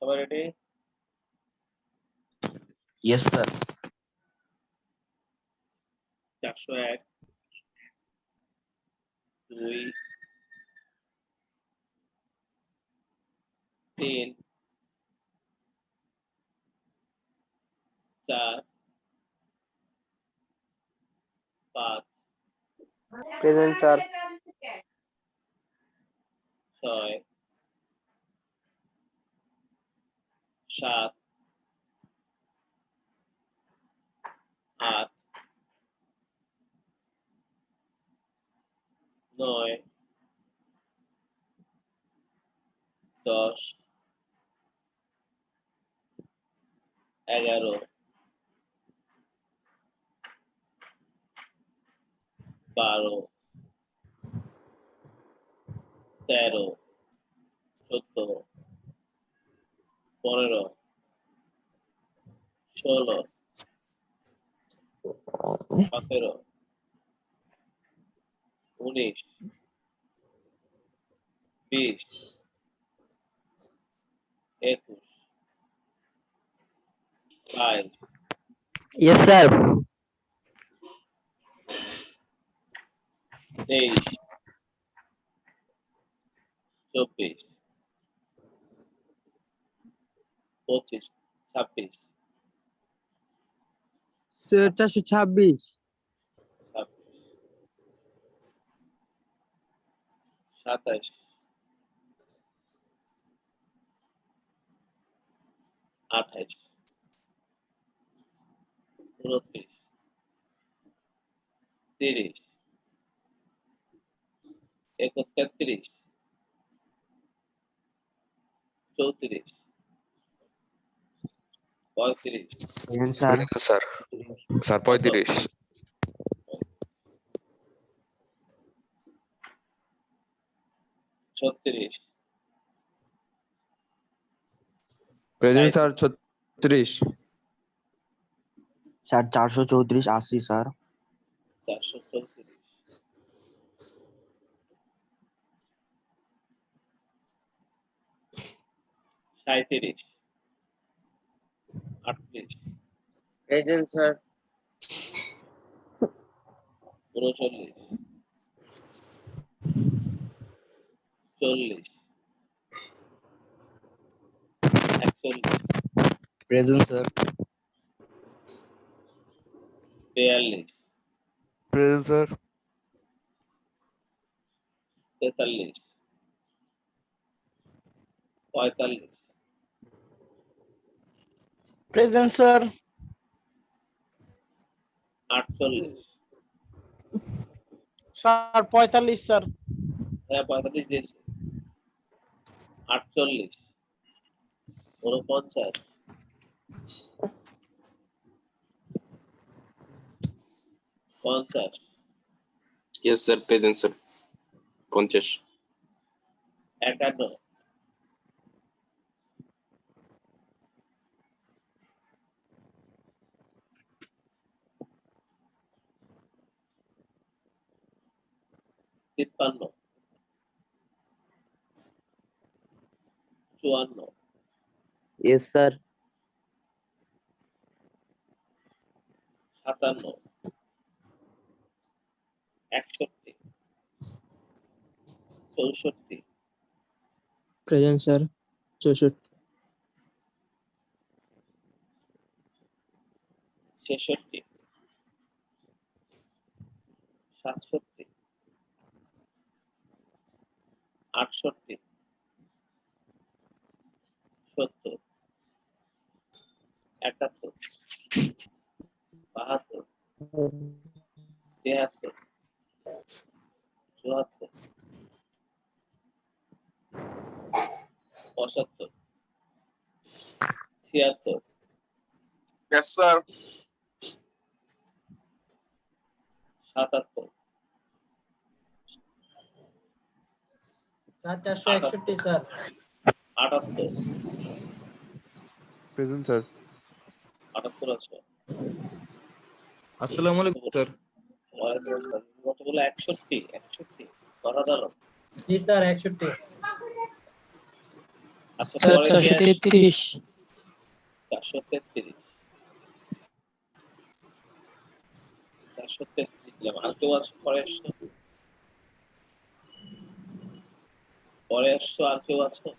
সবাই ready? Yes, sir. 401 2 3 4 5 Present, sir. 6 7 8 9 10 11 12 13 14 15 16 17 19 20 21 22 Yes, sir. 23 24 25 26 Sir, 426. 27 28 29 30 31 34 35 Present, sir. Sir sir 35 36 present sir 36 Sir, 434 80, sir. 434 37 38 Present, sir. 39 40 41 present sir 42 present sir 43 45 Present, sir. 48 Sir, 45, sir. হ্যাঁ 45 দিয়েছে 48 49 50 Yes, sir. Present, sir. 50. 51 53 54 Yes, sir. 57 61 64 Present, sir. 64. 66 67 68 70 71 72 73 74 75 76 Yes, sir. 77 Sir, 461, sir. 78 present sir 78 আছে আসসালামু আলাইকুম sir. ওয়ালাইকুম আসসালাম। কতগুলো 61 কথা দাঁড়াও জি স্যার 61। আচ্ছা স্যার পরে কি আসছে? 433 433 433 দিলাম। আর কেউ আছে পরে আসছো? পরে আসছো আর কেউ আছে?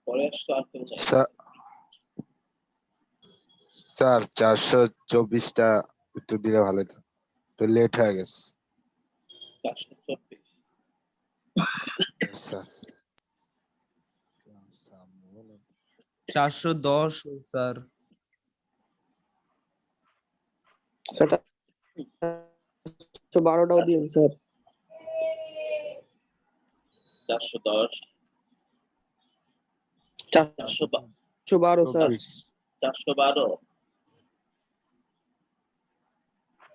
পরে আসছো আর কেউ নাই? স্যার 424টা উত্তর দিলে ভালো হতো, তো লেট হয়ে গেছে 424 স্যার। 410 স্যার। স্যার 412টাও দিন স্যার। 410 412 স্যার। 412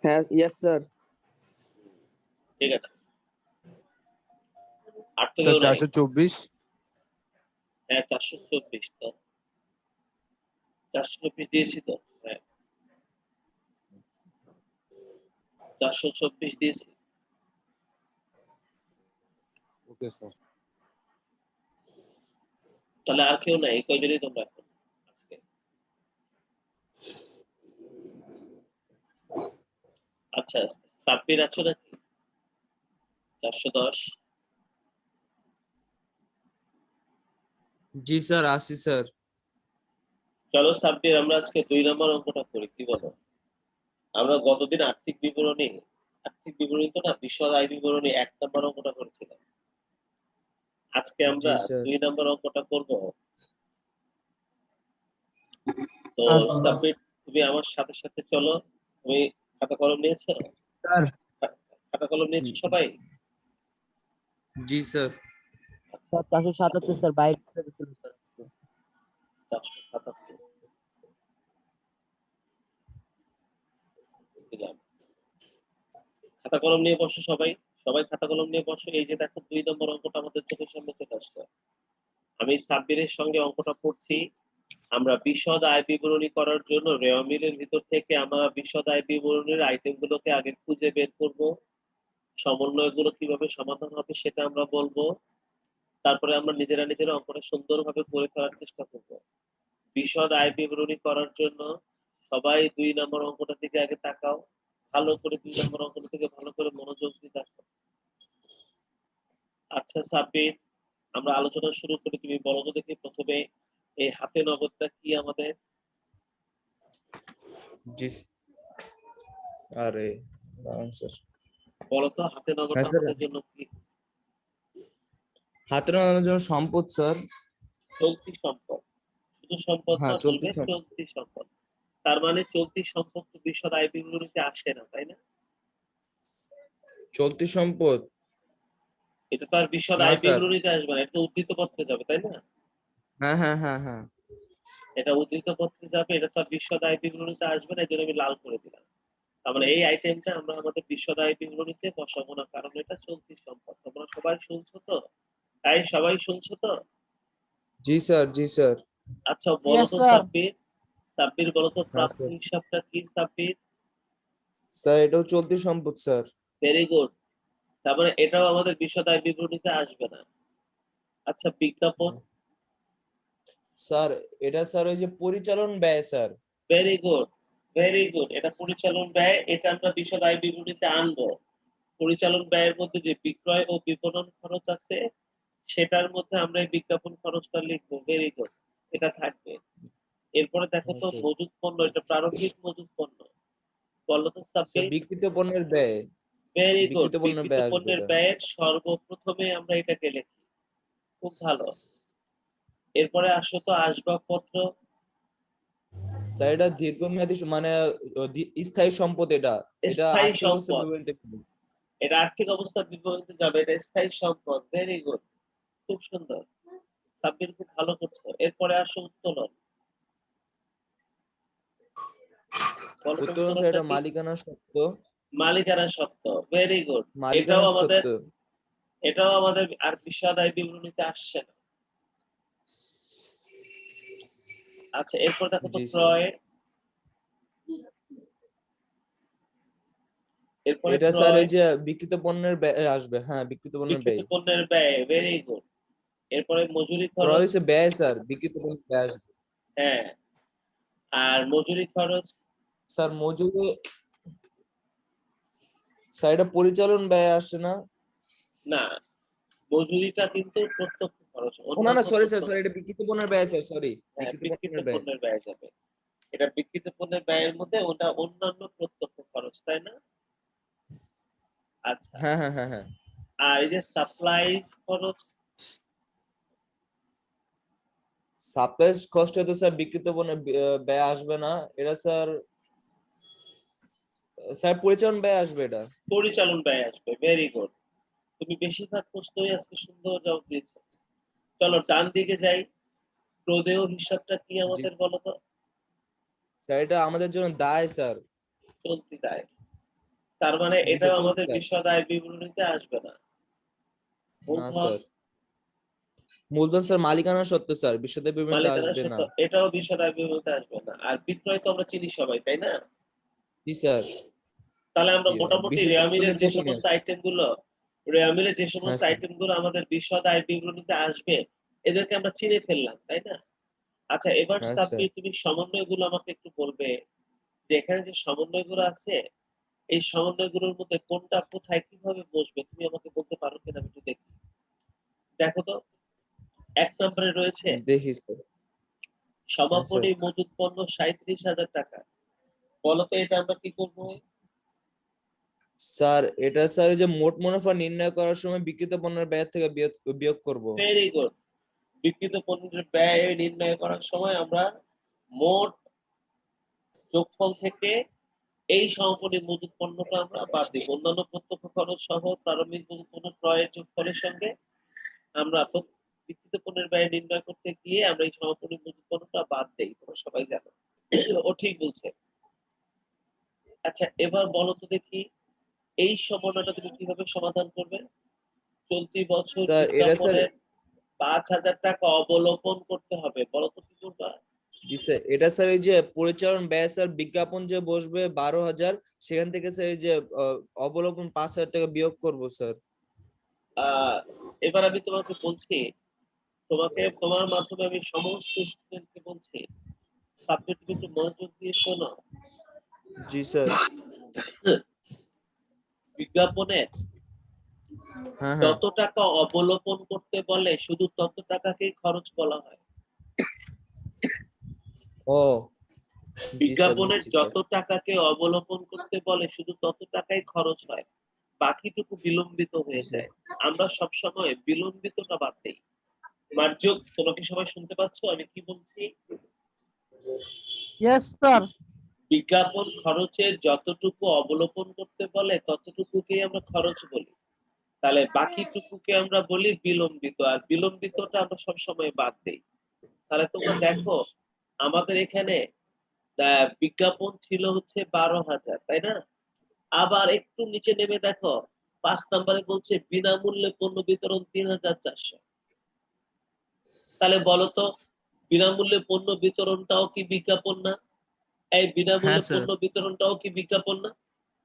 হ্যাঁ ইয়েস স্যার। ঠিক আছে। আর তো স্যার কেউ নাই? 424। হ্যাঁ 424 তো 424 দিয়েছি তো। হ্যাঁ 424 দিয়েছি। Okay sir. তাহলে আর কেউ নাই, কয়জনই তোমরা এখন আজকে? আচ্ছা সাব্বির আছো নাকি? 410 জি স্যার, আসি স্যার। চলো সাব্বির আমরা আজকে 2 নম্বর অঙ্কটা করি, কি বলো? আমরা গতদিন আর্থিক বিবরণী তো না, বিশদ আয় বিবরণী 1 নম্বর অঙ্কটা করেছিলাম। আজকে আমরা জি স্যার। 2 নম্বর অঙ্কটা করব। তো আচ্ছা। সাব্বির তুমি আমার সাথে সাথে চলো। তুমি খাতা কলম নিয়েছো? স্যার খাতা কলম নিয়েছো সবাই? জি স্যার। স্যার 477 স্যার বাইরে ছিল স্যার। 477 দিলাম। খাতা কলম নিয়ে বসো সবাই। সবাই খাতা কলম নিয়ে বসো। এই যে দেখো 2 নম্বর অঙ্কটা আমাদের চোখের সামনে চলে আসলো। আমি সাব্বিরের সঙ্গে অঙ্কটা পড়ছি। আমরা বিশদ আয় বিবরণী করার জন্য রেওয়া মিলের ভিতর থেকে আমরা বিশদ আয় বিবরণীর আইটেমগুলোকে আগে খুঁজে বের করব। সমন্বয়গুলো কিভাবে সমাধান হবে সেটা আমরা বলবো। তারপরে আমরা নিজেরা অঙ্কটা সুন্দরভাবে করে ফেলার চেষ্টা করব। বিশদ আয় বিবরণী করার জন্য সবাই 2 নম্বর অঙ্কটা দিকে আগে তাকাও। ভালো করে 2 নম্বর অঙ্কটা থেকে ভালো করে মনোযোগ দিয়ে দেখো। আচ্ছা সাব্বির, আমরা আলোচনা শুরু করি। তুমি বলো তো দেখি প্রথমে এই হাতে নগদটা কি আমাদের? জি। আরে দাঁড়ান স্যার। বলো তো হাতে নগদটা হ্যাঁ স্যার, আমাদের জন্য কি? হাতের নামানোর জন্য সম্পদ স্যার। চলতি সম্পদ। শুধু সম্পদ হ্যাঁ, না, চলতি বলবে সম্পদ। চলতি সম্পদ। তার মানে চলতি সম্পদ তো বিশদ আয় বিবরণীতে আসে না, তাই না? চলতি সম্পদ এটা তো আর বিশদ না আয় স্যার। বিবরণীতে আসবে না, এটা তো উদ্ধৃত পত্রে যাবে, তাই না? হ্যাঁ হ্যাঁ হ্যাঁ হ্যাঁ। এটা উদ্ধৃত পত্রে যাবে, এটা তো আর বিশদ আয় বিবরণীতে আসবে না, এই জন্য আমি লাল করে দিলাম। তার মানে এই আইটেমটা আমরা আমাদের বিশদ আয় বিবরণীতে বসাবো না, কারণ এটা চলতি সম্পদ। তোমরা সবাই শুনছো তো? তাই সবাই শুনছো তো? জি স্যার, জি স্যার। আচ্ছা বলো তো সাব্বির, সাব্বির বলো তো হ্যাঁ প্রাপ্য স্যার। হিসাবটা কি সাব্বির? স্যার এটাও চলতি সম্পদ স্যার। Very good. তার মানে এটাও আমাদের বিশদ আয় বিবরণীতে আসবে না। আচ্ছা বিজ্ঞাপন? স্যার এটা স্যার ওই যে পরিচালন ব্যয় sir. Very good, very good. এটা পরিচালন ব্যয়, এটা আমরা বিশদ আয় বিবরণীতে আনবো। পরিচালন ব্যয়ের মধ্যে যে বিক্রয় ও বিপণন খরচ আছে সেটার মধ্যে আমরা এই বিজ্ঞাপন খরচটা লিখবো। ভেরি গুড, এটা থাকবে। এরপরে দেখো হ্যাঁ তো স্যার। মজুত পণ্য, এটা প্রারম্ভিক মজুত পণ্য। বলো তো স্যার সাব্বির। বিক্রিত পণ্যের ব্যয়। ভেরি গুড, বিক্রিত পণ্যের বিক্রিত ব্যয় আসবে পণ্যের এটা। ব্যয়ের সর্বপ্রথমে আমরা এটাকে লিখি। খুব ভালো। এরপরে আসো তো আসবাবপত্র। স্যার এটা দীর্ঘমেয়াদী মানে স্থায়ী সম্পদ এটা। এটা স্থায়ী আর্থিক অবস্থা সম্পদ। বিবরণীতে এটা আর্থিক অবস্থার বিপরীতে যাবে, এটা স্থায়ী সম্পদ। ভেরি গুড, খুব সুন্দর। সাব্বির খুব ভালো করছো। এরপরে আসো উত্তোলন। বলো তো উত্তোলন স্যার উত্তোলনটা এটা কি? মালিকানা সত্ত্ব। মালিকানা সত্ত্ব। Very good. এটাও মালিকানা আমাদের সত্ত্ব। এটাও আমাদের আর বিষয় আয় বিবরণীতে আসছে না। আচ্ছা, এরপর দেখো তো জি স্যার। ক্রয়। এরপরে এটা স্যার ক্রয়, এই যে বিক্রিত পণ্যের ব্যয় আসবে, হ্যাঁ বিক্রিত পণ্যের বিক্রিত ব্যয়। পণ্যের ব্যয়, ভেরি গুড। এরপরে মজুরি ক্রয় খরচ, হচ্ছে ব্যয় স্যার, বিক্রিত পণ্যের ব্যয় আসবে। হ্যাঁ। আর মজুরি খরচ, স্যার মজুরি, স্যার এটা পরিচালন ব্যয় আসে না? না, মজুরিটা কিন্তু প্রত্যক্ষ খরচ, ও না না, অন্যান্য সরি স্যার, প্রত্যক্ষ, সরি এটা বিক্রিত পণ্যের ব্যয় স্যার, সরি হ্যাঁ, বিক্রিত বিক্রিত পণ্যের ব্যয়। পণ্যের ব্যয় যাবে। এটা বিক্রিত পণ্যের ব্যয়ের মধ্যে, ওটা অন্যান্য প্রত্যক্ষ খরচ, তাই না? আচ্ছা, হ্যাঁ হ্যাঁ হ্যাঁ হ্যাঁ। আর এই যে সাপ্লাইজ খরচ, সাপ্লাইজ কস্ট তো স্যার বিক্রিত পণ্যের ব্যয় আসবে না, এটা স্যার স্যার পরিচালন ব্যয় আসবে এটা। পরিচালন ব্যয় আসবে, ভেরি গুড। তুমি বেশিরভাগ প্রশ্নই আজকে সুন্দর জবাব দিয়েছো। চলো ডান দিকে যাই। প্রদেয় হিসাবটা কি জি আমাদের বলো তো? স্যার এটা আমাদের জন্য দায় স্যার। চলতি দায়। তার মানে জি এটা স্যার, চলতি আমাদের দায়। বিশদ আয় বিবরণীতে আসবে না। না মূলধন, স্যার, মূলধন স্যার মালিকানা সত্ত্ব স্যার, বিশদের বিবরণীতে মালিকানা আসবে না। সত্ত্ব, এটাও বিশদ আয় বিবরণীতে আসবে না। আর বিক্রয় তো আমরা চিনি সবাই, তাই না? জি স্যার। তাহলে আমরা মোটামুটি বিশদের রেয়ামিলের বিবরণী যে প্রথমে সমস্ত আসবে। আইটেম গুলো, রেয়ামিলের যে হ্যাঁ সমস্ত স্যার। আইটেম গুলো আমাদের বিশদ আয় বিবরণীতে আসবে, এদেরকে আমরা চিনে ফেললাম, তাই না? আচ্ছা, এবার হ্যাঁ স্যার। সাব্বির তুমি সমন্বয় গুলো আমাকে একটু বলবে, যে এখানে যে সমন্বয় গুলো আছে, এই সমন্বয় গুলোর মধ্যে কোনটা কোথায় কিভাবে বসবে, তুমি আমাকে বলতে পারো কিনা, আমি একটু দেখি। দেখো তো, 1 নম্বরে রয়েছে দেখি স্যার। হ্যাঁ স্যার। সমাপনী মজুত পণ্য 37,000 টাকা। বলো তো এটা আমরা কি করবো? জি। স্যার এটা স্যার ওই যে মোট মুনাফা নির্ণয় করার সময় বিক্রিত পণ্যের ব্যয় থেকে বিয়োগ করব। Very good. বিক্রিত পণ্যের ব্যয় নির্ণয় করার সময় আমরা মোট যোগফল থেকে এই সমাপনী মজুত পণ্যটা আমরা বাদ দিব। অন্যান্য প্রত্যক্ষ খরচ সহ প্রারম্ভিক মজুত পণ্য ক্রয়ের যোগফলের সঙ্গে আমরা বিক্রিত পণ্যের ব্যয় নির্ণয় করতে গিয়ে আমরা এই সমাপনী মজুত পণ্যটা বাদ দেই, তোমরা সবাই জানো। ও ঠিক বলছে। আচ্ছা, এবার বলো তো দেখি, এই সমন্বয়টা তুমি কিভাবে সমাধান করবে? চলতি বছর স্যার এটা স্যার, বিজ্ঞাপনের 5,000 টাকা অবলোকন করতে হবে, বলো তো কি করবা? জি স্যার এটা স্যার এই যে পরিচালন ব্যয় স্যার, বিজ্ঞাপন যে বসবে 12,000, সেখান থেকে স্যার এই যে অবলোকন 5,000 টাকা বিয়োগ করব স্যার। এবার আমি তোমাকে বলছি, তোমার মাধ্যমে আমি সমস্ত স্টুডেন্টকে বলছি, সাবজেক্ট তুমি একটু মনোযোগ দিয়ে শোনো। জি স্যার। বিজ্ঞাপনে হ্যাঁ হ্যাঁ। যত টাকা অবলোকন করতে বলে শুধু তত টাকাকেই খরচ বলা হয়। ও জি স্যার, বিজ্ঞাপনের বুঝছি স্যার। যত টাকাকে অবলোকন করতে বলে শুধু তত টাকাই খরচ হয়, বাকিটুকু বিলম্বিত জি হয়ে স্যার। যায়। আমরা সবসময় বিলম্বিতটা বাদ দিই। মার্জক, তোমরা কি সবাই শুনতে পাচ্ছ আমি কি বলছি? Yes sir. বিজ্ঞাপন খরচের যতটুকু অবলোকন করতে বলে ততটুকুকেই আমরা খরচ বলি, তাহলে বাকিটুকুকে আমরা বলি বিলম্বিত, আর বিলম্বিতটা আমরা সবসময় বাদ দিই। তাহলে তোমরা দেখো, আমাদের এখানে বিজ্ঞাপন ছিল হচ্ছে 12,000, তাই না? আবার একটু নিচে নেমে দেখো, 5 নম্বরে বলছে বিনামূল্যে পণ্য বিতরণ 3,400। তাহলে বলো তো, বিনামূল্যে পণ্য বিতরণটাও কি বিজ্ঞাপন না? এই হ্যাঁ বিনামূল্যে স্যার। পণ্য বিতরণটাও কি বিজ্ঞাপন না?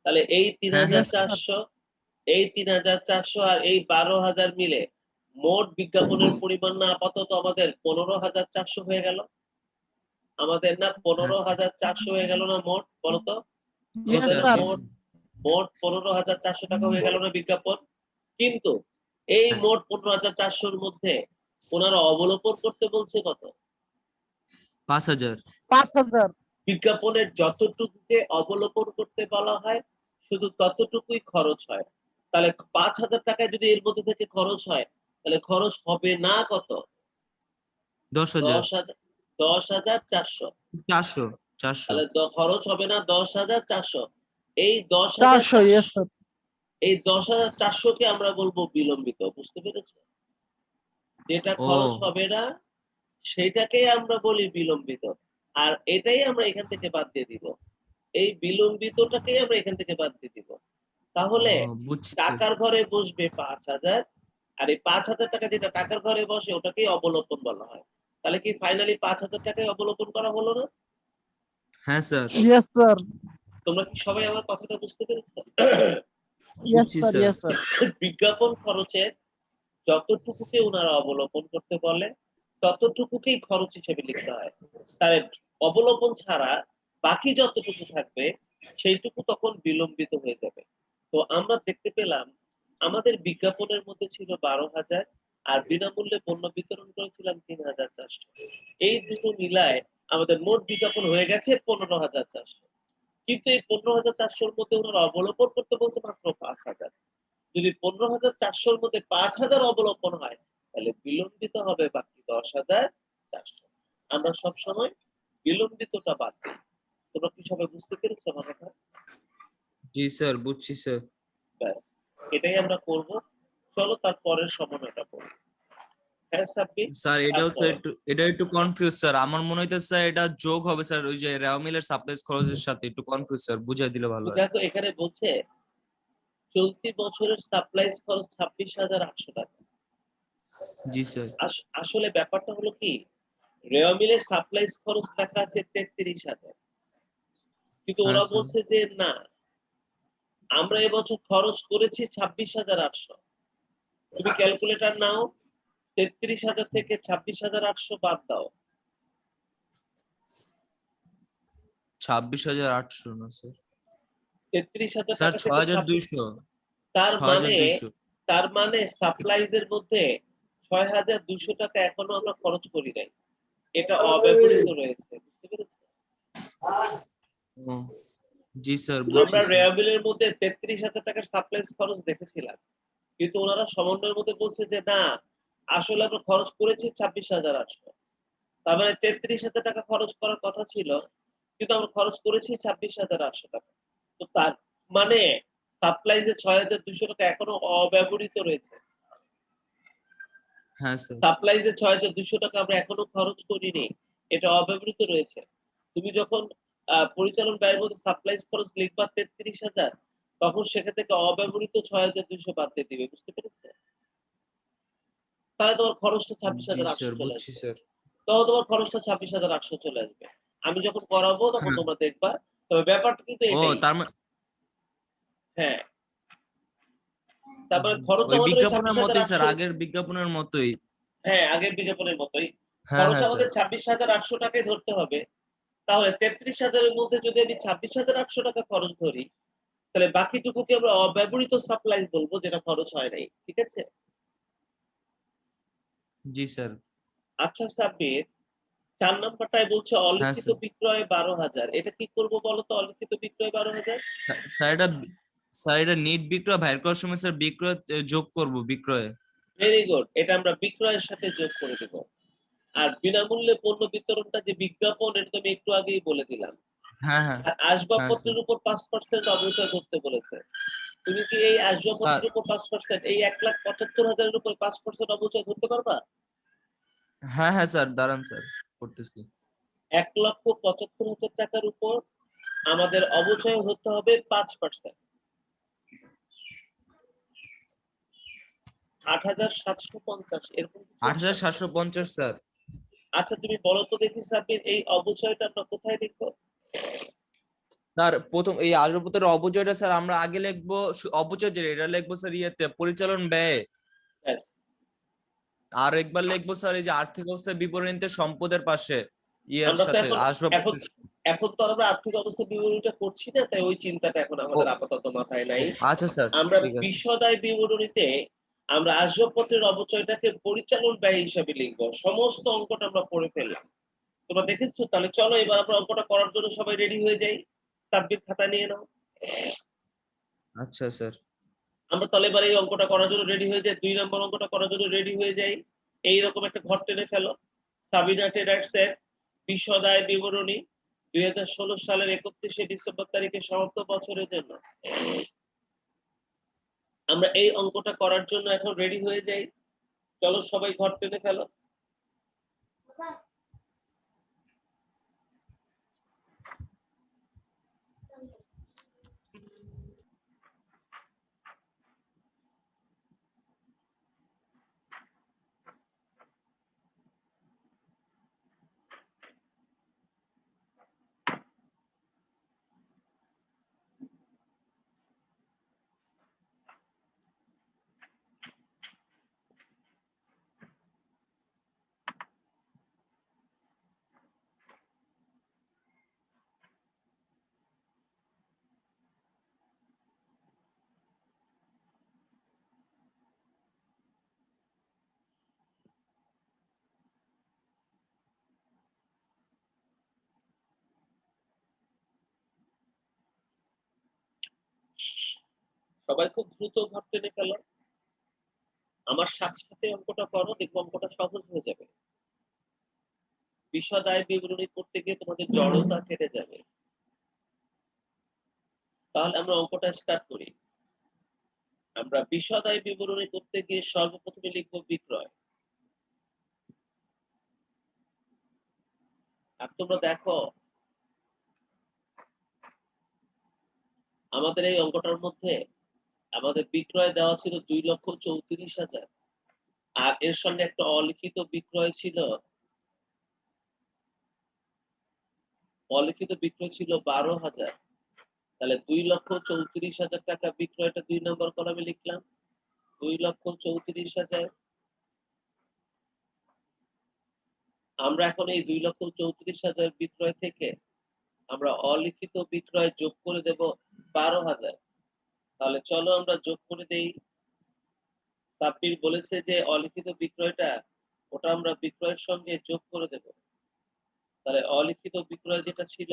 তাহলে এই হ্যাঁ হ্যাঁ। 3,400, এই 3,400 আর এই 12,000 মিলে মোট বিজ্ঞাপনের পরিমাণ না আপাতত আমাদের 15,400 হয়ে গেল? আমাদের না হ্যাঁ 15,400 হয়ে গেল না মোট, বলতো? জি ইয়েস আমাদের স্যার। না স্যার। জি মোট স্যার। মোট 15,400 টাকা হয়ে গেল না বিজ্ঞাপন? কিন্তু এই হ্যাঁ। মোট 15,400 এর মধ্যে ওনারা অবলোকন করতে বলছে কত? 5,000। 5,000। বিজ্ঞাপনের যতটুকুকে অবলোকন করতে বলা হয় শুধু ততটুকুই খরচ হয়। তাহলে 5,000 টাকায় যদি এর মধ্যে থেকে খরচ হয়, তাহলে খরচ হবে না কত? 10,000। 10,400। 400। 400। তাহলে খরচ হবে না 10,400। এই 400। Yes 10,400, sir. এই 10,400 কে আমরা বলবো বিলম্বিত, বুঝতে পেরেছো? যেটা খরচ ও হবে না সেটাকেই আমরা বলি বিলম্বিত, আর এটাই আমরা এখান থেকে বাদ দিয়ে দিব। এই বিলম্বিতটাকেই আমরা এখান থেকে বাদ দিয়ে দিব। তাহলে বুঝছি স্যার। টাকার ঘরে বসবে 5,000, আর এই 5,000 টাকা যেটা টাকার ঘরে বসে ওটাকেই অবলোপন বলা হয়। তাহলে কি ফাইনালি 5,000 টাকায় অবলোপন করা হলো না? হ্যাঁ স্যার, ইয়েস স্যার, তোমরা কি সবাই আমার কথাটা বুঝতে পেরেছো? ইয়েস বুঝছি স্যার, স্যার। Yes sir. বিজ্ঞাপন খরচের যতটুকুকে ওনারা অবলোপন করতে বলে ততটুকুকেই খরচ হিসেবে লিখতে হয়। তার অবলোপন ছাড়া বাকি যতটুকু থাকবে সেইটুকু তখন বিলম্বিত হয়ে যাবে। তো আমরা দেখতে পেলাম আমাদের বিজ্ঞাপনের মধ্যে ছিল 12,000 আর বিনামূল্যে পণ্য বিতরণ করেছিলাম 3,400। এই দুটো মিলায় আমাদের মোট বিজ্ঞাপন হয়ে গেছে 15,400। কিন্তু এই 15,400-র মধ্যে ওনারা অবলোপন করতে বলছে মাত্র 5,000। যদি 15,400-র মধ্যে 5,000 অবলোপন হয় তাহলে বিলম্বিত হবে বাকি 10,400। আমরা সবসময় বিলম্বিতটা বাদ দিই। তোমরা কি সবাই বুঝতে পেরেছো আমার কথা? জি স্যার, বুঝছি স্যার। ব্যাস, এটাই আমরা করব। চলো তার পরের সমন্বয়টা করি। হ্যাঁ সাব্বির, স্যার এটাও তো তারপর এটা একটু কনফিউজ স্যার, আমার মনে হইতেছে স্যার এটা যোগ হবে স্যার ওই যে রেওমিলের সাপ্লাইজ খরচের সাথে, একটু কনফিউজ স্যার, বুঝাই দিলে ভালো হয়। দেখো এখানে বলছে চলতি বছরের সাপ্লাইজ খরচ 26,800 টাকা। জি স্যার। আসলে ব্যাপারটা হলো কি, রেওমিলের সাপ্লাইজ খরচ লেখা আছে 33,000, কিন্তু হ্যাঁ ওরা স্যার। বলছে যে না, আমরা এবছর খরচ করেছি 26,800। তুমি ক্যালকুলেটর নাও, 33,000 থেকে 26,800 বাদ দাও, 26,800 না স্যার, 33,000 স্যার টাকা থেকে 6,200। তার মানে 6,200। সাপ্লাইজের মধ্যে 6,200 টাকা এখনো আমরা খরচ করি নাই, এটা অব্যবহৃত রয়েছে। বুঝতে পেরেছো? জি স্যার, আমরা বুঝছি স্যার। রেয়াবিলের মধ্যে 33,000 টাকার সাপ্লাইজ খরচ দেখেছিলাম, কিন্তু ওনারা সমন্বয়ের মধ্যে বলছে যে না, আসলে আমরা খরচ করেছি 26,800। তার মানে 33,000 টাকা খরচ করার কথা ছিল, কিন্তু আমরা খরচ করেছি 26,800 টাকা। তো তার মানে সাপ্লাইজে 6,200 টাকা এখনো অব্যবহৃত রয়েছে। হ্যাঁ স্যার। সাপ্লাইজে 6,200 টাকা আমরা এখনো খরচ করিনি, এটা অব্যবহৃত রয়েছে। তুমি যখন পরিচালন ব্যয়ের মধ্যে সাপ্লাইজ খরচ লিখবা 33,000, তখন সেখান থেকে অব্যবহৃত 6,200 বাদ দিয়ে দিবে। বুঝতে পেরেছো? তাহলে তোমার খরচটা জি 26,800 স্যার, চলে বুঝছি আসবে। স্যার। তখন তোমার খরচটা 26,800 চলে আসবে। আমি যখন করাবো তখন হ্যাঁ। তোমরা দেখবা। তবে ব্যাপারটা কিন্তু ও এটাই। তার মানে হ্যাঁ, তারপরে খরচ ওই আমাদের ওই বিজ্ঞাপনের মতোই স্যার, 26,800। আগের বিজ্ঞাপনের মতোই। হ্যাঁ, আগের বিজ্ঞাপনের মতোই হ্যাঁ খরচ হ্যাঁ আমাদের স্যার। 26,800 টাকাই ধরতে হবে। তাহলে 33,000-এর মধ্যে যদি আমি 26,800 টাকা খরচ ধরি, তাহলে বাকিটুকুকে আমরা অব্যবহৃত সাপ্লাইজ বলবো, যেটা খরচ হয় নাই। ঠিক আছে? জি স্যার। আচ্ছা সাব্বির, 4 নাম্বারটায় বলছে হ্যাঁ অলিখিত স্যার। বিক্রয় 12,000। এটা কি করবো বলো তো, অলিখিত বিক্রয় 12,000? স্যার এটা স্যার এটা নিট বিক্রয় বাইর করার সময় স্যার বিক্রয় যোগ করব বিক্রয়ে। ভেরি গুড, এটা আমরা বিক্রয়ের সাথে যোগ করে দেব। আর বিনামূল্যে পণ্য বিতরণটা যে বিজ্ঞাপন, এটা তো আমি একটু আগেই বলে দিলাম। হ্যাঁ হ্যাঁ। আর হ্যাঁ স্যার। আসবাবপত্রের উপর 5% অবচয় করতে বলেছে। তুমি কি এই স্যার আসবাবপত্রের উপর 5%, এই 1,75,000-এর উপর 5% অবচয় করতে পারবা? হ্যাঁ হ্যাঁ স্যার, দাঁড়ান স্যার, করতেছি। 1,75,000 টাকার উপর আমাদের অবচয় হতে হবে 5%। 8,750 এরকম কিছু একটা। 8,750 স্যার। আচ্ছা তুমি বলো তো দেখি সাবির, এই অবচয়টা আমরা কোথায় লিখবো? স্যার প্রথম এই আসবাবপত্রের অবচয়টা স্যার আমরা আগে লিখবো, অবচয় যে এটা লিখবো স্যার ইয়েতে পরিচালন ব্যয়। ব্যাস। আর একবার লিখবো স্যার এই যে আর্থিক অবস্থার বিবরণীতে সম্পদের পাশে ইয়ের আমরা তো সাথে এখন এখন আসবাবপত্রের। এখন তো আমরা আর্থিক অবস্থা বিবরণীটা করছি না, তাই ওই চিন্তাটা এখন ও আমাদের আপাতত মাথায় নাই। আচ্ছা স্যার, আমরা ঠিক আছে। বিশদায় বিবরণীতে আমরা আসবাবপত্রের অবচয়টাকে পরিচালন ব্যয় হিসাবে লিখবো। সমস্ত অঙ্কটা আমরা পড়ে ফেললাম, তোমরা দেখেছো? তাহলে চলো এবার আমরা অঙ্কটা করার জন্য সবাই রেডি হয়ে যাই। সাবমিট খাতা নিয়ে নাও। আচ্ছা স্যার। আমরা তাহলে এবার এই অঙ্কটা করার জন্য রেডি হয়ে যাই, 2 নম্বর অঙ্কটা করার জন্য রেডি হয়ে যাই। এইরকম একটা ঘর টেনে ফেলো। সাবিনা ট্রেডার্সের বিশদায় বিবরণী 2016 সালের 31শে ডিসেম্বর তারিখে সমাপ্ত বছরের জন্য। আমরা এই অঙ্কটা করার জন্য এখন রেডি হয়ে যাই। চলো সবাই ঘর টেনে ফেলো। সবাই খুব দ্রুত ঘর টেনে ফেল। আমার সাথে সাথে অঙ্কটা করো, দেখবো অঙ্কটা সহজ হয়ে যাবে। বিশদ আয় বিবরণী করতে গিয়ে তোমাদের জড়তা কেটে যাবে। তাহলে আমরা অঙ্কটা স্টার্ট করি। আমরা বিশদ আয় বিবরণী করতে গিয়ে সর্বপ্রথমে লিখবো বিক্রয়। আর তোমরা দেখো আমাদের এই অঙ্কটার মধ্যে আমাদের বিক্রয় দেওয়া ছিল 2,34,000, আর এর সঙ্গে একটা অলিখিত বিক্রয় ছিল, অলিখিত বিক্রয় ছিল 12,000। তাহলে 2,34,000 টাকা বিক্রয়টা 2 নম্বর কলামে লিখলাম, 2,34,000। আমরা এখন এই 2,34,000 বিক্রয় থেকে আমরা অলিখিত বিক্রয় যোগ করে দেব 12,000। তাহলে চলো আমরা যোগ করে দেই। সাব্বির বলেছে যে অলিখিত বিক্রয়টা ওটা আমরা বিক্রয়ের সঙ্গে যোগ করে দেব। তাহলে অলিখিত বিক্রয় যেটা ছিল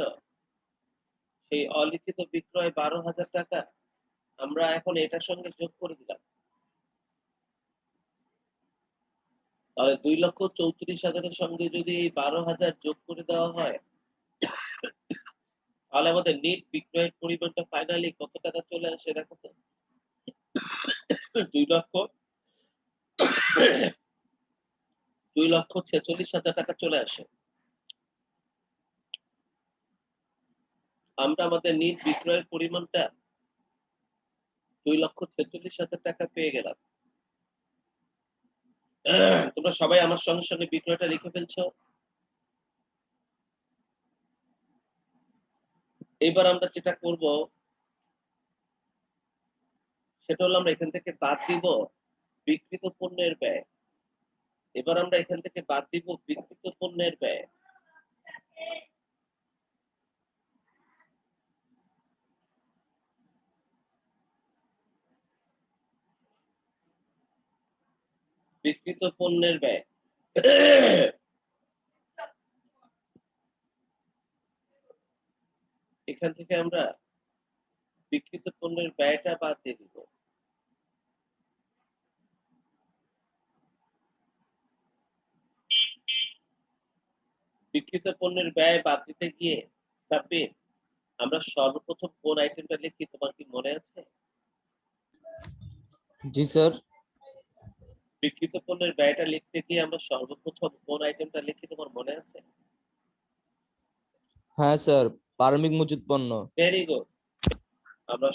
সেই অলিখিত বিক্রয় 12,000 টাকা আমরা এখন এটার সঙ্গে যোগ করে দিলাম। তাহলে 2,34,000-এর সঙ্গে যদি 12,000 যোগ করে দেওয়া হয় তাহলে আমাদের নেট বিক্রয়ের পরিমাণটা ফাইনালি কত টাকা চলে আসে দেখো তো। 2,46,000 টাকা চলে আসে। আমরা আমাদের নেট বিক্রয়ের পরিমাণটা 2,46,000 টাকা পেয়ে গেলাম। তোমরা সবাই আমার সঙ্গে সঙ্গে বিক্রয়টা লিখে ফেলছো। এবার আমরা যেটা করব সেটা হলো আমরা এখান থেকে বাদ দিব বিক্রিত পণ্যের ব্যয়। এবার আমরা এখান থেকে বাদ দিব বিক্রিত পণ্যের ব্যয়। বিক্রিত পণ্যের ব্যয় এখান থেকে আমরা বিক্রিত পণ্যের ব্যয়টা বাদ দিয়ে দিব। বিক্রিত পণ্যের ব্যয় বাদ দিতে গিয়ে সাব্বির আমরা সর্বপ্রথম কোন আইটেমটা লিখি তোমার কি মনে আছে? জি স্যার। বিক্রিত পণ্যের ব্যয়টা লিখতে গিয়ে আমরা সর্বপ্রথম কোন আইটেমটা লিখি তোমার মনে আছে? হ্যাঁ স্যার, প্রারম্ভিক মজুত পণ্য। Very good. আমরা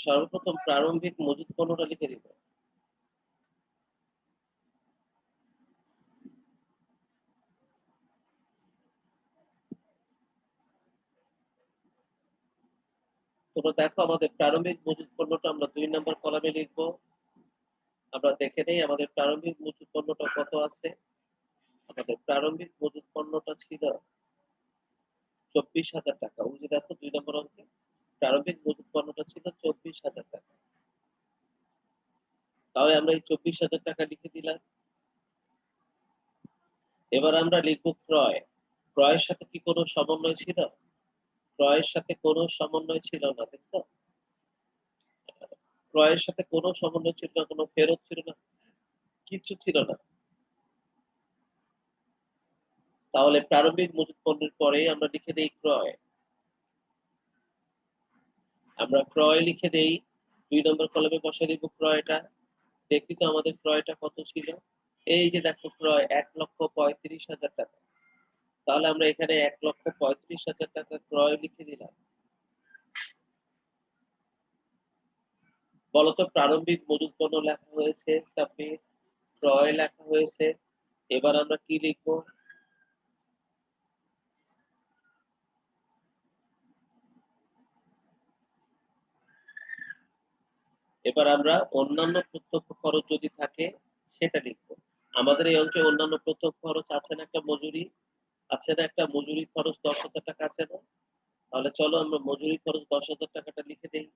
সর্বপ্রথম প্রারম্ভিক মজুত পণ্যটা লিখে দিব। তোমরা দেখো আমাদের প্রারম্ভিক মজুত পণ্যটা আমরা 2 নম্বর কলামে লিখব। আমরা দেখে নেই আমাদের প্রারম্ভিক মজুত পণ্যটা কত আছে। আমাদের প্রারম্ভিক মজুত পণ্যটা ছিল 24,000 টাকা। ওই যে দেখো 2 নম্বর অঙ্কে প্রারম্ভিক মজুত পণ্যটা ছিল 24,000 টাকা। তাহলে আমরা এই 24,000 টাকা লিখে দিলাম। এবার আমরা লিখব ক্রয়। ক্রয়ের সাথে কি কোনো সমন্বয় ছিল? ক্রয়ের সাথে কোনো সমন্বয় ছিল না, দেখছো? ক্রয়ের সাথে কোনো সমন্বয় ছিল না, কোনো ফেরত ছিল না, কিছু ছিল না। তাহলে প্রারম্ভিক মজুত পণ্যের পরে আমরা লিখে দেই ক্রয়। আমরা ক্রয় লিখে দেই, 2 নম্বর কলামে বসিয়ে দিব ক্রয়টা। দেখি তো আমাদের ক্রয়টা কত ছিল। এই যে দেখো ক্রয় 1,35,000 টাকা। তাহলে আমরা এখানে 1,35,000 টাকা ক্রয় লিখে দিলাম। বলতো প্রারম্ভিক মজুত পণ্য লেখা হয়েছে, সাবমিট, ক্রয় লেখা হয়েছে। এবার আমরা কি লিখবো? এবার আমরা অন্যান্য প্রত্যক্ষ খরচ যদি থাকে সেটা লিখবো। আমাদের এই অঙ্কে অন্যান্য প্রত্যক্ষ খরচ আছে না, একটা মজুরি আছে না, একটা মজুরি খরচ 10,000 টাকা আছে না? তাহলে চলো আমরা মজুরি খরচ 10,000 টাকাটা লিখে দেই।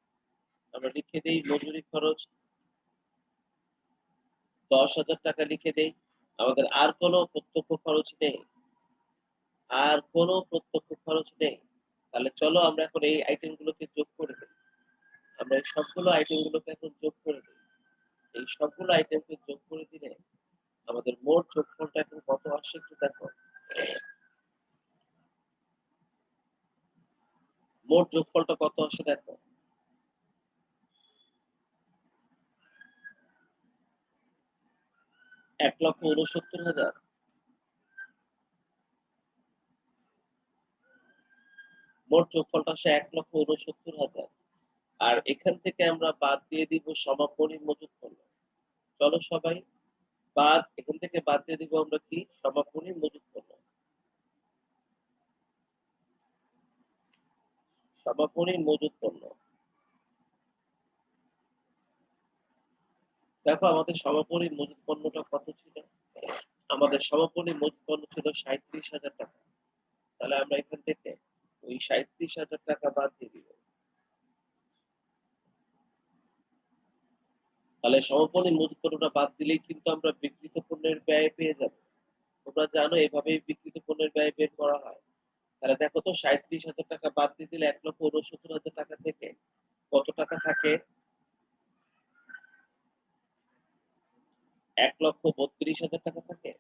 আমরা লিখে দেই মজুরি খরচ 10,000 টাকা লিখে দেই। আমাদের আর কোনো প্রত্যক্ষ খরচ নেই, আর কোনো প্রত্যক্ষ খরচ নেই। তাহলে চলো আমরা এখন এই আইটেম গুলোকে যোগ করে দিই। আমরা এই সবগুলো আইটেম গুলোকে এখন যোগ করে দিই। এই সবগুলো আইটেমকে যোগ করে দিলে আমাদের মোট যোগফলটা এখন কত আসছে একটু দেখো। মোট যোগফলটা কত আসে দেখো। 1,69,000। মোট যোগফলটা আসে 1,69,000। আর এখান থেকে আমরা বাদ দিয়ে দিব সমাপনী মজুত পণ্য। চলো সবাই এখান থেকে বাদ দিয়ে দিব আমরা কি সমাপনী মজুত পণ্য। সমাপনী মজুত পণ্য। দেখো আমাদের সমাপনী মজুত পণ্যটা কত ছিল। আমাদের সমাপনী মজুত পণ্য ছিল 37,000 টাকা। তাহলে আমরা এখান থেকে ওই 37,000 টাকা বাদ দিয়ে দিব। তাহলে সমাপনী মজুত পণ্যটা বাদ দিলেই কিন্তু আমরা বিক্রিত পণ্যের ব্যয় পেয়ে যাব। তোমরা জানো এভাবেই বিক্রিত পণ্যের ব্যয় বের করা হয়। তাহলে দেখো তো 37,000 টাকা বাদ দিয়ে দিলে 1,69,000 টাকা থেকে কত টাকা থাকে? 1,32,000 টাকা থাকে।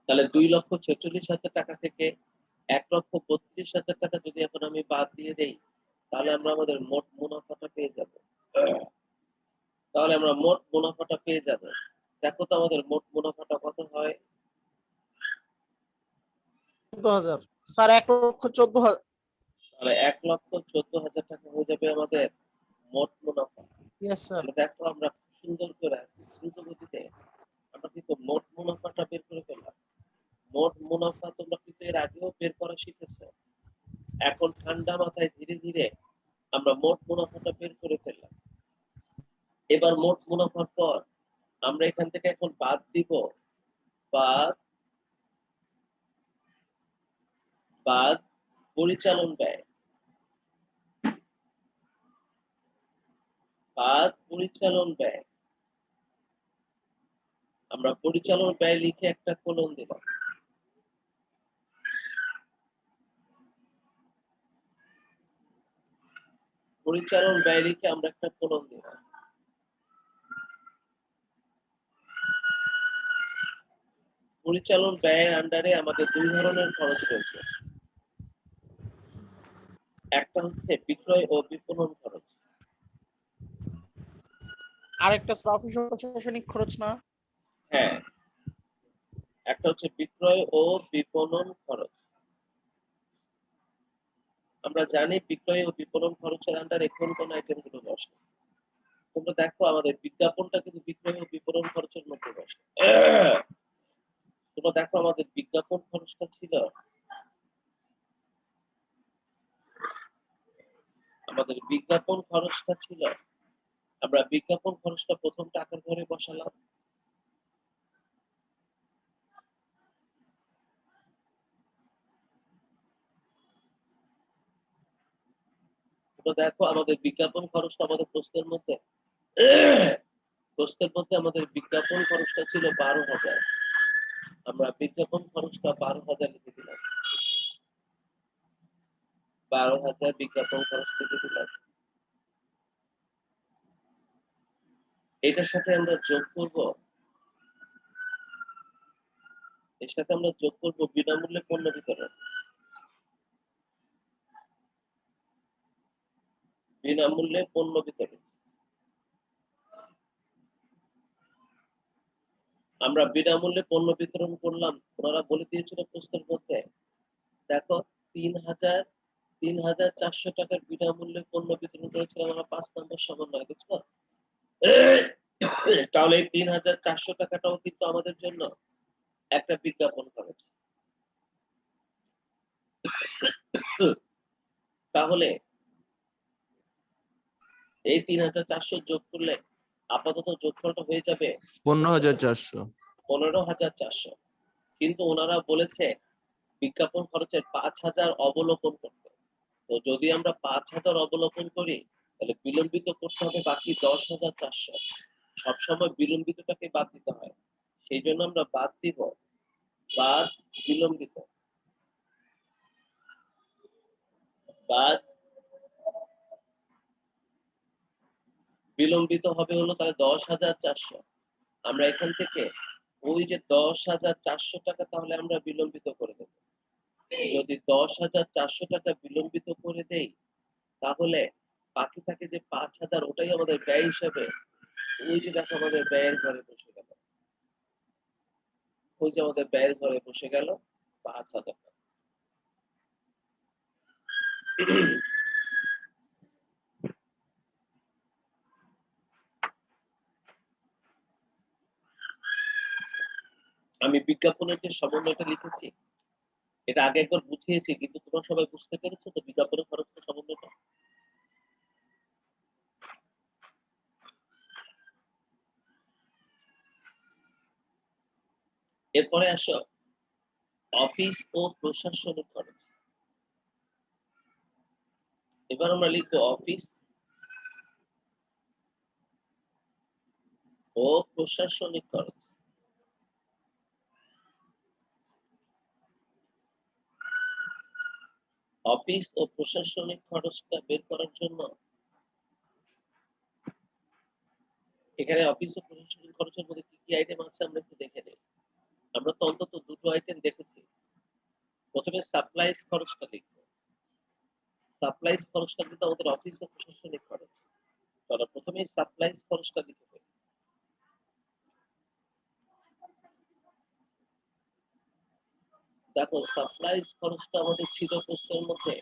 তাহলে 2,46,000 টাকা থেকে 1,32,000 টাকা যদি এখন আমি বাদ দিয়ে দেই, তাহলে আমরা আমাদের মোট মুনাফাটা পেয়ে যাব। তাহলে আমরা মোট মুনাফাটা পেয়ে যাব। দেখো তো আমাদের মোট মুনাফাটা কত হয়। 14,000 স্যার 1,14,000। তাহলে 1,14,000 টাকা হয়ে যাবে আমাদের মোট মুনাফা। Yes sir. তাহলে দেখো আমরা খুব সুন্দর করে দ্রুত গতিতে আমরা কিন্তু মোট মুনাফাটা বের করে ফেললাম। মোট মুনাফা তোমরা কিন্তু এর আগেও বের করা শিখেছো। এখন ঠান্ডা মাথায় ধীরে ধীরে আমরা মোট মুনাফাটা বের করে ফেললাম। এবার মোট মুনাফার পর আমরা এখান থেকে এখন বাদ দিব বাদ পরিচালন ব্যয়। বাদ পরিচালন ব্যয়। আমরা পরিচালন ব্যয় লিখে একটা কোলন দিলাম। পরিচালন ব্যয় লিখে আমরা একটা কোলন দিলাম। পরিচালন ব্যয়ের আন্ডারে আমাদের দুই ধরনের খরচ রয়েছে। একটা হচ্ছে বিক্রয় ও বিপণন খরচ। আরেকটা স্যার অফিস ও প্রশাসনিক খরচ না? হ্যাঁ, একটা হচ্ছে বিক্রয় ও বিপণন খরচ। আমরা জানি বিক্রয় ও বিপণন খরচের আন্ডারে কোন কোন আইটেম গুলো বসে। তোমরা দেখো আমাদের বিজ্ঞাপনটা কিন্তু বিক্রয় ও বিপণন খরচের মধ্যে বসে। তোমরা দেখো আমাদের বিজ্ঞাপন খরচটা ছিল আমরা বিজ্ঞাপন খরচটা প্রথম টাকার ঘরে বসালাম। তোমরা দেখো আমাদের বিজ্ঞাপন খরচটা আমাদের প্রশ্নের মধ্যে আমাদের বিজ্ঞাপন খরচটা ছিল 12,000। আমরা বিজ্ঞাপন খরচটা 12,000 লিখে দিলাম। 12,000 বিজ্ঞাপন খরচ লিখে দিলাম। এটার সাথে আমরা যোগ করব বিনামূল্যে পণ্য বিতরণ। বিনামূল্যে পণ্য বিতরণ। আমরা বিনামূল্যে পণ্য বিতরণ করলাম। ওনারা বলে দিয়েছিল প্রশ্নের মধ্যে দেখো 3,400 টাকার বিনামূল্যে পণ্য বিতরণ করেছিলাম আমরা 5 নম্বর সমন্বয়। দেখছো? তাহলে 3,400 টাকাটাও কিন্তু আমাদের জন্য একটা বিজ্ঞাপন খরচ। তাহলে এই 3,400 যোগ করলে আপাতত যোগফলটা হয়ে যাবে 15,400। 15,400। কিন্তু ওনারা বলেছে বিজ্ঞাপন খরচের 5,000 অবলোকন করতে। তো যদি আমরা 5,000 অবলোকন করি তাহলে বিলম্বিত করতে হবে বাকি 10,400। সবসময় বিলম্বিতটাকে বাদ দিতে হয়। সেই জন্য আমরা বাদ দিব বাদ বিলম্বিত বাদ বিলম্বিত হবে হলো তাহলে 10,400। আমরা এখান থেকে ওই যে 10,400 টাকা তাহলে আমরা বিলম্বিত করে দেব। যদি 10,400 টাকা বিলম্বিত করে দেই তাহলে বাকি থাকে যে 5,000, ওটাই আমাদের ব্যয় হিসাবে ওই যে দেখো আমাদের ব্যয়ের ঘরে বসে গেল। ওই যে আমাদের ব্যয়ের ঘরে বসে গেল 5,000 টাকা। আমি বিজ্ঞাপনের যে সমন্বয়টা লিখেছি এটা আগে একবার বুঝিয়েছি, কিন্তু তোমরা সবাই বুঝতে পেরেছো তো বিজ্ঞাপনের খরচটা সমন্বয়টা? এরপরে আসো অফিস ও প্রশাসনিক খরচ। এবার আমরা লিখবো অফিস ও প্রশাসনিক খরচ। অফিস ও প্রশাসনিক খরচটা বের করার জন্য এখানে অফিস ও প্রশাসনিক খরচের মধ্যে কি কি আইটেম আছে আমরা একটু দেখে নেই। আমরা তো অন্তত দুটো আইটেম দেখেছি। প্রথমে সাপ্লাইজ খরচটা লিখবো। সাপ্লাইজ খরচটা কিন্তু আমাদের অফিস ও প্রশাসনিক খরচ। চলো প্রথমে সাপ্লাইজ খরচটা লিখে ফেলি। দেখো সাপ্লাইজ খরচটা আমাদের ছিল প্রশ্নের মধ্যে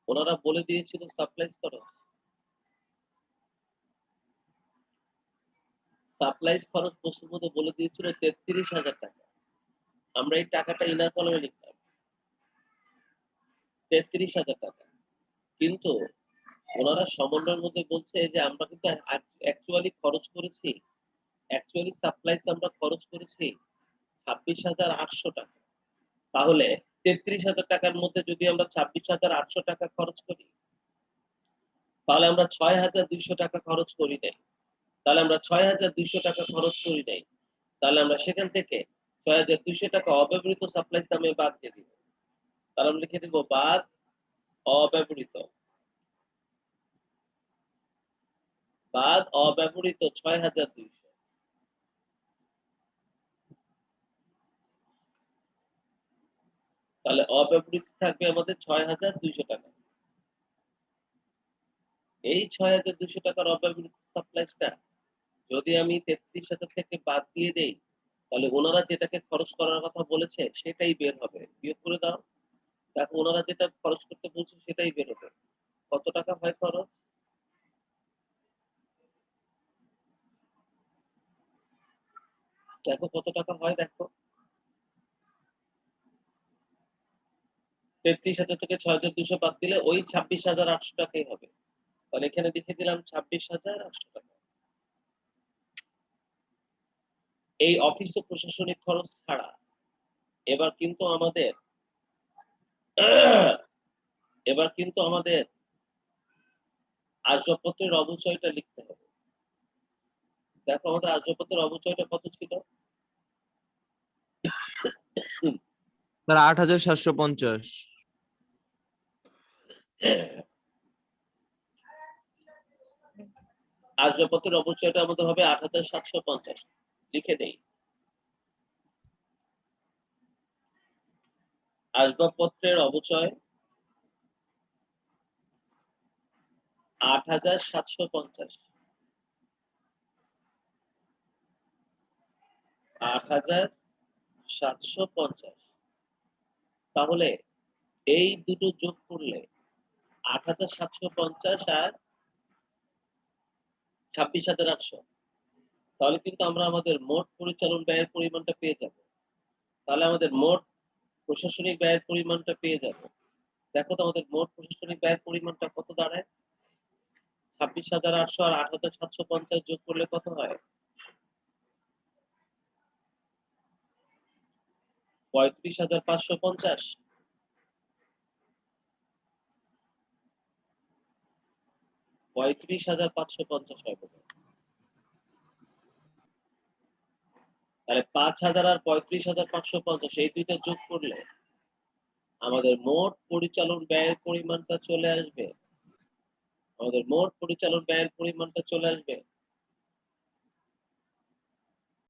ওনারা বলে দিয়েছিল সাপ্লাইজ খরচ। সাপ্লাইজ খরচ প্রশ্নের মধ্যে বলে দিয়েছিল 33,000 টাকা। আমরা এই টাকাটা ইনার কলমে লিখলাম 33,000 টাকা, কিন্তু ওনারা সমন্বয়ের মধ্যে বলছে যে আমরা কিন্তু অ্যাকচুয়ালি খরচ করেছি, অ্যাকচুয়ালি সাপ্লাইজ আমরা খরচ করেছি 26,800 টাকা। তাহলে 33,000 টাকার মধ্যে যদি আমরা 26,800 টাকা খরচ করি তাহলে আমরা 6,200 টাকা খরচ করি নাই। তাহলে আমরা 6,200 টাকা খরচ করি নাই। তাহলে আমরা সেখান থেকে 6,200 টাকা অব্যবহৃত সাপ্লাইজ দামে বাদ দিয়ে দিব। তাহলে আমরা লিখে দিব বাদ অব্যবহৃত। বাদ অব্যবহৃত 6,200। তাহলে অব্যবহৃত থাকবে আমাদের 6,200 টাকা। এই 6,200 টাকার অব্যবহৃত সাপ্লাইজটা যদি আমি 33,000 থেকে বাদ দিয়ে দেই তাহলে ওনারা যেটাকে খরচ করার কথা বলেছে সেটাই বের হবে। বিয়োগ করে দাও, দেখো ওনারা যেটা খরচ করতে বলছে সেটাই বের হবে। কত টাকা হয় খরচ? দেখো কত টাকা হয়, দেখো 33,000 থেকে 6,200 বাদ দিলে ওই 26,800 টাকাই হবে। তাহলে এখানে লিখে দিলাম 26,800 টাকা। এই অফিস ও প্রশাসনিক খরচ ছাড়া এবার কিন্তু আমাদের আসবাবপত্রের অবচয়টা লিখতে হবে। দেখো আমাদের আসবাবপত্রের অবচয়টা কত ছিল? স্যার 8,750। আসবাবপত্রের অবচয়টা আমাদের হবে 8,750। লিখে দেই আসবাবপত্রের অবচয় 8,750। 8,750। তাহলে এই দুটো যোগ করলে 8,750 আর 26,800, তাহলে কিন্তু আমরা আমাদের মোট পরিচালন ব্যয়ের পরিমাণটা পেয়ে যাব। তাহলে আমাদের মোট প্রশাসনিক ব্যয়ের পরিমাণটা পেয়ে যাব। দেখো তো আমাদের মোট প্রশাসনিক ব্যয়ের পরিমাণটা কত দাঁড়ায়? 26,800 আর 8,750 যোগ করলে কত হয়? 35,550। 35,550 হয়। তাহলে 5,000 আর 35,550 এই দুইটা যোগ করলে আমাদের মোট পরিচালন ব্যয়ের পরিমাণটা চলে আসবে। আমাদের মোট পরিচালন ব্যয়ের পরিমাণটা চলে আসবে